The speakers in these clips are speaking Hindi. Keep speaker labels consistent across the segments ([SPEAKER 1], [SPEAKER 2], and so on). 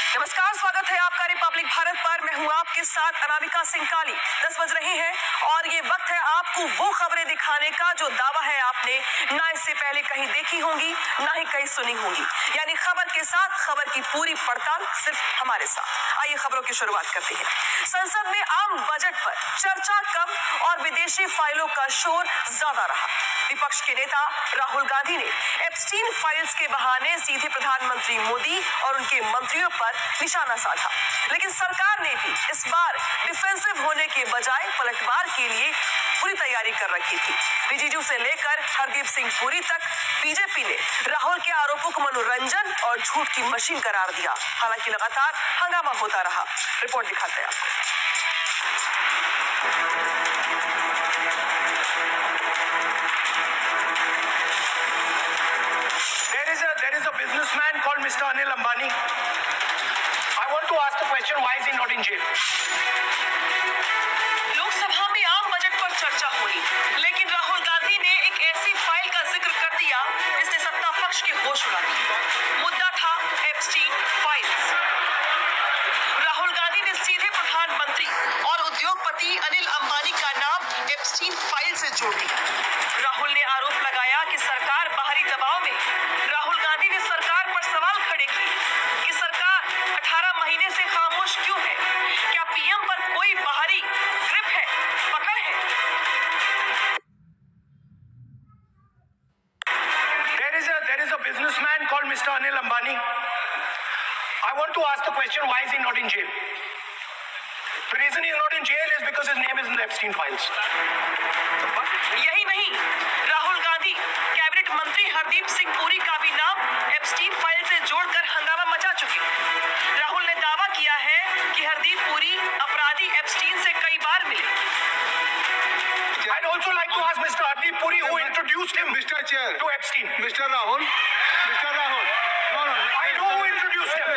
[SPEAKER 1] नमस्कार, स्वागत है आपका रिपब्लिक भारत पर। मैं हूं आपके साथ अनामिका सिंह काली। 10 बज रहे हैं और ये वक्त है आपको वो खबरें दिखाने का जो दावा है आपने ना इससे पहले कहीं देखी होंगी ना ही कहीं सुनी होंगी। यानी खबर के साथ खबर की पूरी पड़ताल सिर्फ हमारे साथ। आइए खबरों की शुरुआत करते हैं। संसद में आम बजट पर चर्चा कम और विदेशी फाइलों का शोर ज्यादा रहा। विपक्ष के नेता राहुल गांधी ने एप्स्टीन फाइल्स के बहाने सीधे प्रधानमंत्री मोदी और उनके मंत्रियों पर निशाना साधा, लेकिन सरकार ने भी इस बार डिफेंसिव होने के बजाय पलटवार के लिए पूरी तैयारी कर रखी थी। रिजिजू से लेकर हरदीप सिंह पुरी तक बीजेपी ने राहुल के आरोपों को मनोरंजन और झूठ की मशीन करार दिया। हालांकि लगातार हंगामा होता रहा। रिपोर्ट दिखाते हैं आपको।
[SPEAKER 2] There is a businessman called Mr. Anil Ambani. I want to ask the question, why is he not in jail?
[SPEAKER 1] Lok Sabha में आम बजट पर चर्चा हुई, लेकिन राहुल गांधी ने एक ऐसी फाइल का जिक्र कर दिया जिसने सत्ता पक्ष के होश उड़ा दिए। मुद्दा था एप्स्टीन फाइल्स। राहुल गांधी ने सीधे प्रधानमंत्री और उद्योगपति अनिल अंबानी का नाम एप्स्टीन फाइल से जोड़ दिया। राहुल ने आरोप लगाया कि सरकार बाहरी दबाव में। राहुल गांधी ने सरकार पर सवाल खड़े किए कि सरकार 18 महीने से खामोश क्यों है? क्या पीएम पर कोई बाहरी ग्रिप है, पकड़ है?
[SPEAKER 2] There is a businessman called Mr. Anil Ambani. I want to ask the question, why is he not in jail? The reason he is not in jail is because his name is in the Epstein files.
[SPEAKER 1] यही नहीं, राहुल गांधी कैबिनेट मंत्री हरदीप सिंह पुरी का भी नाम एप्स्टीन फाइल से जोड़कर हंगामा मचा चुके। राहुल ने दावा किया है कि हरदीप पुरी अपराधी एप्स्टीन से कई बार मिले।
[SPEAKER 2] I'd also like to ask Mr. Hardeep Puri, who introduced him to Epstein.
[SPEAKER 3] Mr. Rahul, no,
[SPEAKER 2] I know who introduced him.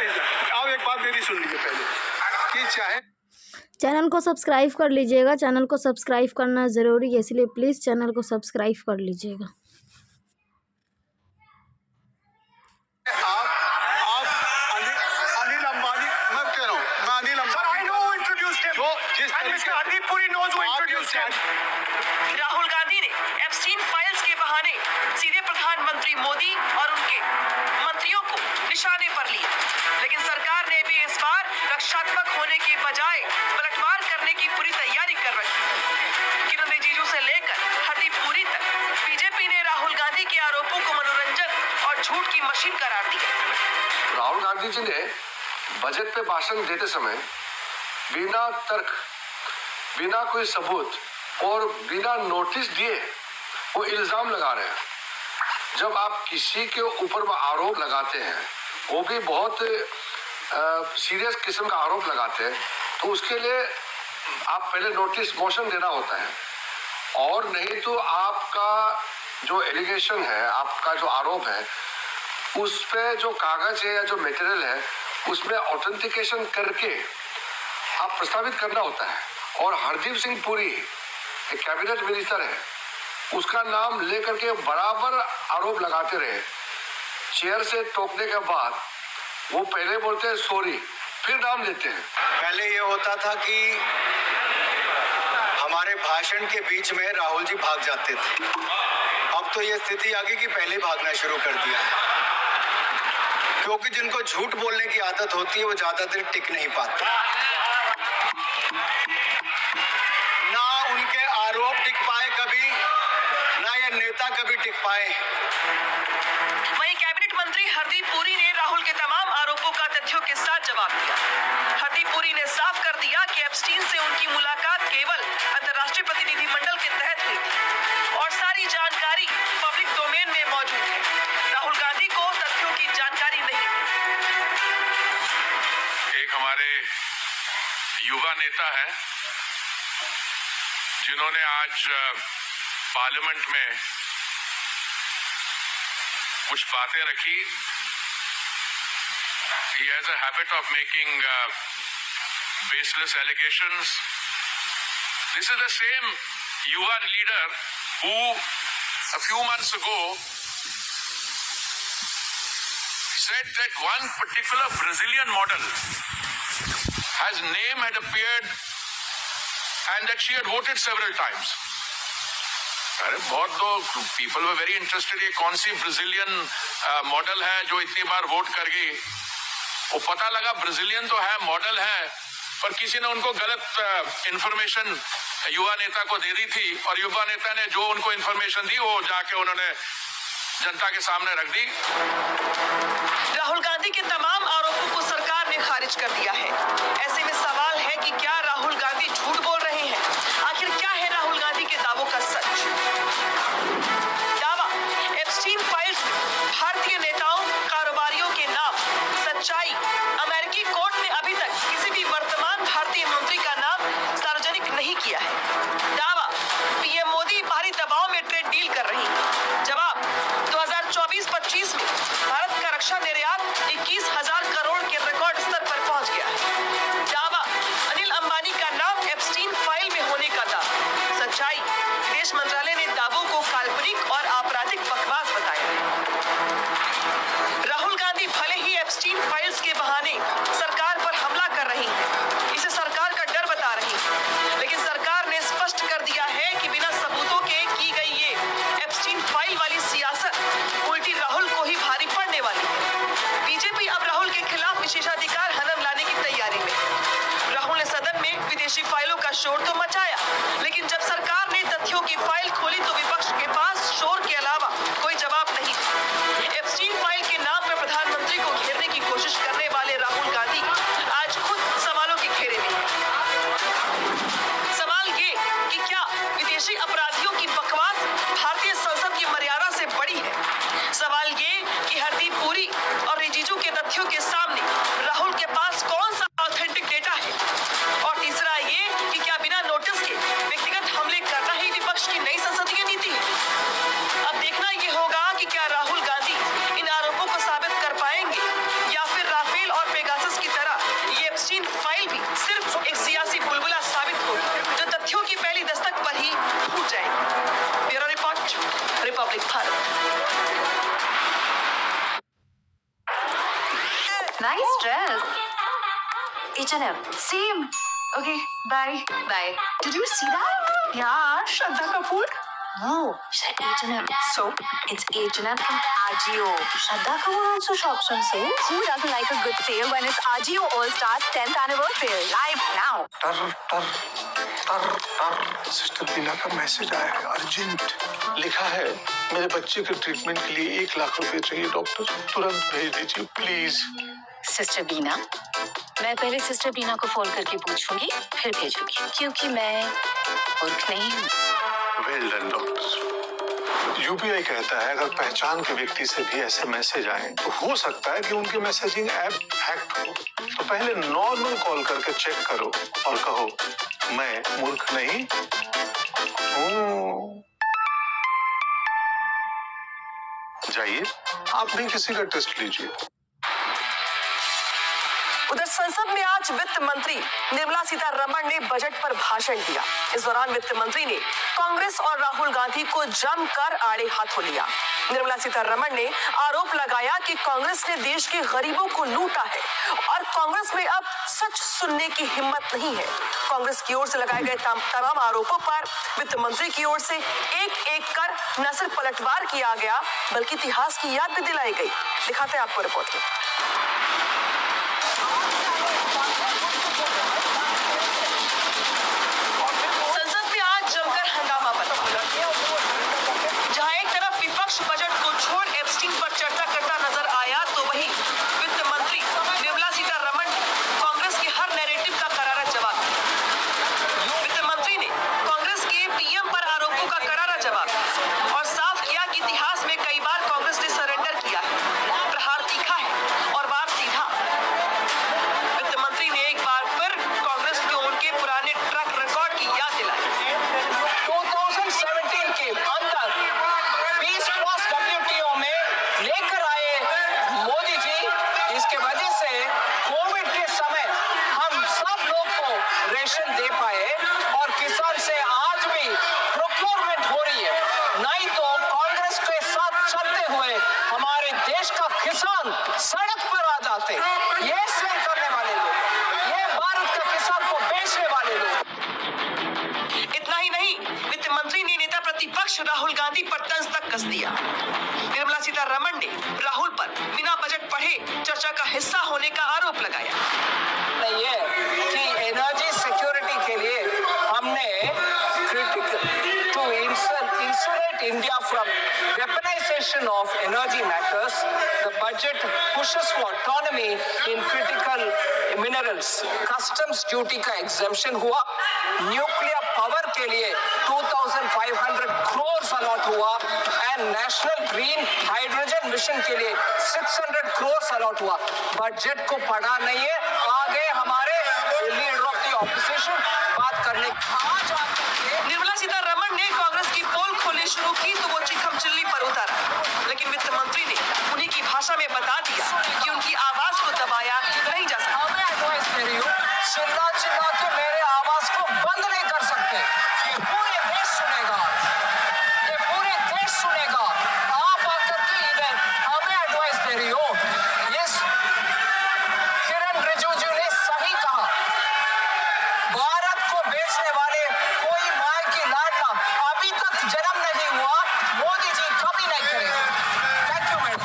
[SPEAKER 3] आप एक बात मेरी सुन लीजिए पहले कि चाहे
[SPEAKER 4] चैनल को सब्सक्राइब कर लीजिएगा। चैनल को सब्सक्राइब करना ज़रूरी है, इसलिए प्लीज़ चैनल को सब्सक्राइब कर लीजिएगा।
[SPEAKER 3] आप अनिल अंबानी, मैं कह रहा हूँ, मैं Anil
[SPEAKER 2] Sir,
[SPEAKER 3] Ambani
[SPEAKER 2] I know who introduced him.
[SPEAKER 3] जो जिस
[SPEAKER 2] And Mr. Hardeep Puri knows who introduced him.
[SPEAKER 1] Rahul Gandhi ने एप्स्टीन फाइल्स के बहाने सीधे प्रधानमंत्री मोदी और उनके मंत्रियों को निशाने पर लिया, लेकिन सरकार ने भी इस बार रक्षात्मक होने के बजाय पलटवार करने की पूरी तैयारी कर रखी। किरण रिजिजू से लेकर हरदीप पुरी तक बीजेपी ने राहुल गांधी के आरोपों को मनोरंजन और झूठ की मशीन करार दिया।
[SPEAKER 5] राहुल गांधी जी ने बजट पे भाषण देते समय बिना तर्क, बिना कोई सबूत और बिना नोटिस दिए वो इल्जाम लगा रहे हैं। जब आप किसी के ऊपर आरोप लगाते हैं, वो भी बहुत सीरियस किस्म का आरोप लगाते हैं, तो उसके लिए आप पहले नोटिस मोशन देना होता है, और नहीं तो आपका जो एलिगेशन है, आपका जो आरोप है, उस पे जो कागज है या जो मटेरियल है उसमें ऑथेंटिकेशन करके आप प्रस्तावित करना होता है। और हरदीप सिंह पुरी एक कैबिनेट मिनिस्टर है, उसका नाम लेकर के बराबर आरोप लगाते रहे। चेयर से टोकने के बाद वो पहले बोलते हैं सॉरी, फिर नाम लेते हैं।
[SPEAKER 3] पहले ये होता था कि हमारे भाषण के बीच में राहुल जी भाग जाते थे। अब तो ये स्थिति आ गई कि पहले भागना शुरू कर दिया, क्योंकि जिनको झूठ बोलने की आदत होती है वो ज्यादा देर टिक नहीं पाते। ना उनके आरोप टिक पाए कभी, ना ये नेता कभी टिक पाए।
[SPEAKER 1] वहीं कैबिनेट मंत्री हरदीप पुरी ने राहुल के तमाम आरोपों का तथ्यों के साथ जवाब दिया। हरदीप पुरी ने साफ कर दिया कि एप्स्टीन से उनकी मुलाकात केवल अंतर्राष्ट्रीय प्रतिनिधिमंडल के तहत हुई थी और सारी जानकारी पब्लिक डोमेन में मौजूद है। राहुल गांधी को तथ्यों की जानकारी नहीं।
[SPEAKER 6] एक हमारे युवा नेता है जिन्होंने आज पार्लियामेंट में कुछ बातें रखी। He has a habit of making baseless allegations. This is the same yuva leader who a few months ago said that one particular Brazilian model has name had appeared and that she had voted several times. अरे बहुत लोग पीपल वर वेरी इंटरेस्टेड, ये कौन सी ब्राजीलियन मॉडल है जो इतनी बार वोट कर गई। वो पता लगा ब्राजीलियन तो है, मॉडल है, पर किसी ने उनको गलत इंफॉर्मेशन युवा नेता को दे दी थी और युवा नेता ने जो उनको इंफॉर्मेशन दी वो जाके उन्होंने जनता के सामने रख दी।
[SPEAKER 1] राहुल गांधी के तमाम आरोपों को सरकार ने खारिज कर दिया है। ऐसे में सवाल है कि क्या राहुल गांधी झूठ बोल रहे हैं? आखिर क्या है राहुल गांधी के दावों का सच? दावा, एप्स्टीन फाइल्स में भारतीय नेताओं, कारोबारियों के नाम। सच्चाई, अमेरिकी कोर्ट ने अभी तक किसी भी वर्तमान भारतीय मंत्री का नाम सार्वजनिक नहीं किया है। दावा, पीएम मोदी बाहरी दबाव में ट्रेड डील कर रही है। जवाब, 2024-25 में भारत का रक्षा निर्यात 21,000 करोड़ के रिकॉर्ड स्तर पर पहुंच गया है। दावा, अनिल अंबानी का नाम एप्स्टीन फाइल में होने का दावा। सच्चाई, विदेश मंत्रालय ने दावों को काल्पनिक और आपराधिक बकवास बताया। राहुल गांधी भले ही एप्स्टीन फाइल्स के बहाने सरकार पर हमला कर रही है, इसे सरकार का डर बता रही है, लेकिन सरकार ने स्पष्ट कर दिया है कि बिना सबूतों के की गई ये एप्स्टीन फाइल वाली सियासत उल्टी राहुल को ही भारी पड़ने वाली है। बीजेपी अब राहुल के खिलाफ विशेषाधिकार हनन लाने की तैयारी में। राहुल ने सदन में विदेशी फाइलों का शोर तो मचाया, लेकिन जब सरकार ने तथ्यों की फाइल खोली तो विपक्ष के पास शोर के अलावा कोई जवाब नहीं। एप्स्टीन फाइल के नाम पर प्रधानमंत्री को घेरने की कोशिश करने वाले राहुल गांधी आज खुद सवालों के घेरे में हैं। सवाल ये कि क्या विदेशी अपराधियों की बकवास भारतीय संसद की मर्यादा से बड़ी है? सवाल ये कि हरदीप पुरी और रिजिजू के तथ्यों के सामने राहुल के पास कौन सा ऑथेंटिक डेटा है? और तीसरा ये कि क्या बिना नोटिस के व्यक्तिगत हमले करना ही विपक्ष की नई संसदीय नीति है? अब देखना ये होगा कि क्या राहुल गांधी इन आरोपों को साबित कर पाएंगे या फिर राफेल और पेगासस की तरह ये एप्स्टीन फाइल भी सिर्फ एक सियासी बुलबुला साबित होगी जो तथ्यों की पहली दस्तक पर ही फूट जाएगी। Bureau report, Republic Bharat.
[SPEAKER 7] Nice dress. H&M. Same. Okay, bye. Bye. Did you see that? Yeah, Shraddha Kapoor. No, H&M. So, it's H&M from Ajio. Shraddha Kapoor also shops on sale. Who doesn't like a good sale when it's Ajio All-Stars 10th anniversary? Live now.
[SPEAKER 8] Sister Beena का मैसेज आया है, अर्जेंट। लिखा है मेरे बच्चे के ट्रीटमेंट के लिए 1 लाख रुपए चाहिए डॉक्टर, तुरंत भेज दीजिए प्लीज।
[SPEAKER 7] सिस्टर बीना, मैं पहले सिस्टर बीना को फोन करके पूछूंगी, फिर भेजूंगी, क्योंकि मैं मूर्ख नहीं हूँ।
[SPEAKER 8] Well done doctor. यूपीआई कहता है अगर पहचान के व्यक्ति से भी ऐसे मैसेज आए तो हो सकता है कि उनके मैसेजिंग ऐप हैक्ड हो, तो पहले नॉर्मल कॉल करके चेक करो और कहो मैं मूर्ख नहीं हूँ। जाइए आप भी किसी का टेस्ट लीजिए।
[SPEAKER 1] उधर संसद में आज वित्त मंत्री निर्मला सीतारमण ने बजट पर भाषण दिया। इस दौरान वित्त मंत्री ने कांग्रेस और राहुल गांधी को जमकर आड़े हाथों लिया। निर्मला सीतारमण ने आरोप लगाया कि कांग्रेस ने देश के गरीबों को लूटा है और कांग्रेस में अब सच सुनने की हिम्मत नहीं है। कांग्रेस की ओर से लगाए गए तमाम आरोपों पर वित्त मंत्री की ओर से एक एक कर न सिर्फ पलटवार किया गया बल्कि इतिहास की याद भी दिलाई गई। दिखाते हैं आपको रिपोर्ट में। संसद में आज जमकर हंगामा बना, जहां एक तरफ विपक्ष बजट को छोड़ एप्स्टीन पर चर्चा करता नजर आया तो वहीं वित्त मंत्री निर्मला सीतारमण ने कांग्रेस के हर नैरेटिव का करारा जवाब दिया। वित्त मंत्री ने कांग्रेस के पीएम पर आरोपों का करारा जवाब दिया और साफ किया कि इतिहास में कई बार कांग्रेस ने सरेंडर किया है, प्रहार तीखा है और वार सीधा। वित्त मंत्री ने एक बार फिर कांग्रेस को उनके पुराने ट्रैक रिकॉर्ड की याद दिलाई।
[SPEAKER 2] 2017 के अंदर 20+ WTO में लेकर आए मोदी जी। इसके वजह से कोविड के समय हम सब लोग को रेशन दे पाए और किसान से आज भी प्रोक्योरमेंट हो रही है। नहीं तो कांग्रेस के साथ चलते हुए हमारे देश का किसान किसान सड़क पर आ जाते, ये सेल करने वाले लोग, ये भारत का किसान को बेचने वाले लोग।
[SPEAKER 1] इतना ही नहीं, वित्त मंत्री ने नेता प्रतिपक्ष राहुल गांधी पर तंज तक कस दिया। निर्मला सीतारमण ने राहुल पर बिना बजट पढ़े चर्चा का हिस्सा होने का आरोप लगाया।
[SPEAKER 2] नहीं है कि एनर्जी सिक्योरिटी के लिए हमने to insulate India from weaponization of energy matters, the budget pushes for autonomy in critical minerals. Customs duty का exemption हुआ, न्यूक्लियर पावर के लिए 2,500 crores अलॉट हुआ and national green hydrogen mission के लिए 600 crores अलॉट हुआ। बजट को पढ़ा नहीं है, आगे हमारे लीडर ऑफ द ऑपोजिशन बात करने। आज
[SPEAKER 1] निर्मला सीतारमण ने कांग्रेस की पोल खोलनी शुरू की तो वो चिखम चिल्ली पर उतारा, लेकिन वित्त मंत्री ने उन्हीं की भाषा में बता दिया कि उनकी आवाज को दबाया नहीं जा सकता।
[SPEAKER 2] मैं एडवाइस दे रही हूँ, चिल्ला चिल्ला के मेरे आवाज को बंद नहीं कर सकते। ये पूरे देश सुनेगा, ये पूरे देश सुनेगा। आप आकर के इधर हमें एडवाइस दे रही हो। यस, किरण रिजिजू ने सही कहा, भारत को बेचने वाले कोई माय की लाडला अभी तक जन्म नहीं हुआ, मोदी जी कभी नहीं करेंगे। Thank you madam.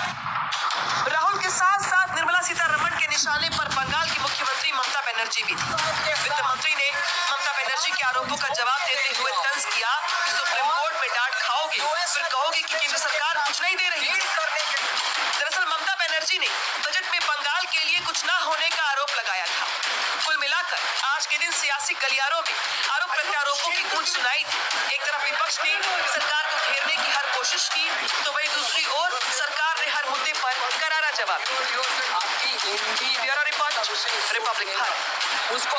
[SPEAKER 1] राहुल के साथ साथ निर्मला सीतारमण के निशाने पर बंगाल की मुख्यमंत्री ममता बनर्जी भी थी। वित्त मंत्री ने ममता बनर्जी के आरोपों का जवाब देते हुए तंज किया कि सुप्रीम कोर्ट में डांट खाओगे, फिर कहोगे कि केंद्र सरकार कुछ नहीं दे रही है। दरअसल ममता बनर्जी ने बजट में बंगाल के लिए कुछ न होने का आरोप लगाया था। कुल मिलाकर आज के दिन सियासी गलियारों में आरोप प्रत्यारोपों की गूंज सुनाई थी। एक तरफ विपक्ष ने सरकार को घेरने की हर कोशिश की, तो वहीं दूसरी ओर सरकार ने हर मुद्दे पर करारा जवाब दिया। Bureau report, Republic Bharat.
[SPEAKER 2] उसको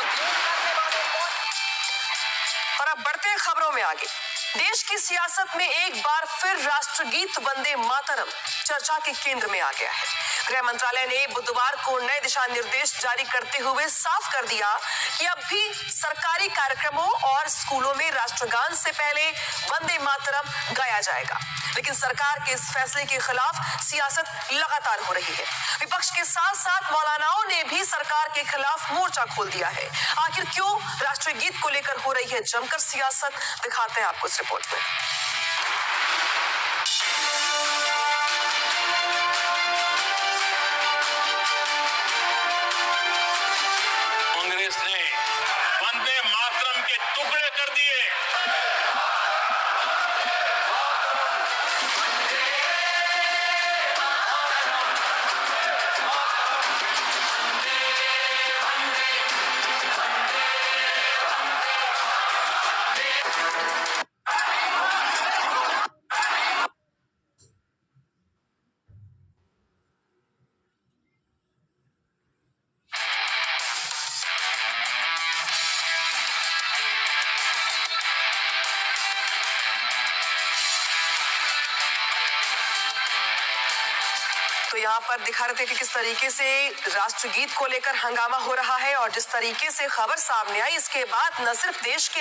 [SPEAKER 1] और अब बढ़ते हैं खबरों में आगे। देश की सियासत में एक बार फिर राष्ट्रगीत वंदे मातरम चर्चा के केंद्र में आ गया है। गृह मंत्रालय ने बुधवार को नए दिशा निर्देश जारी करते हुए साफ कर दिया कि अब भी सरकारी कार्यक्रमों और स्कूलों में राष्ट्रगान से पहले वंदे मातरम गाया जाएगा। लेकिन सरकार के इस फैसले के खिलाफ सियासत लगातार हो रही है। विपक्ष के साथ साथ मौलानाओं ने भी सरकार के खिलाफ मोर्चा खोल दिया है। आखिर क्यों राष्ट्रीय गीत को लेकर हो रही है जमकर सियासत, दिखाते हैं आपको इस रिपोर्ट में।
[SPEAKER 6] कांग्रेस ने वंदे मातरम के टुकड़े कर दिए।
[SPEAKER 1] तो यहाँ पर दिखा रहे थे कि किस तरीके से राष्ट्रगीत को लेकर हंगामा हो रहा है और जिस तरीके से खबर सामने आई, इसके बाद न सिर्फ देश के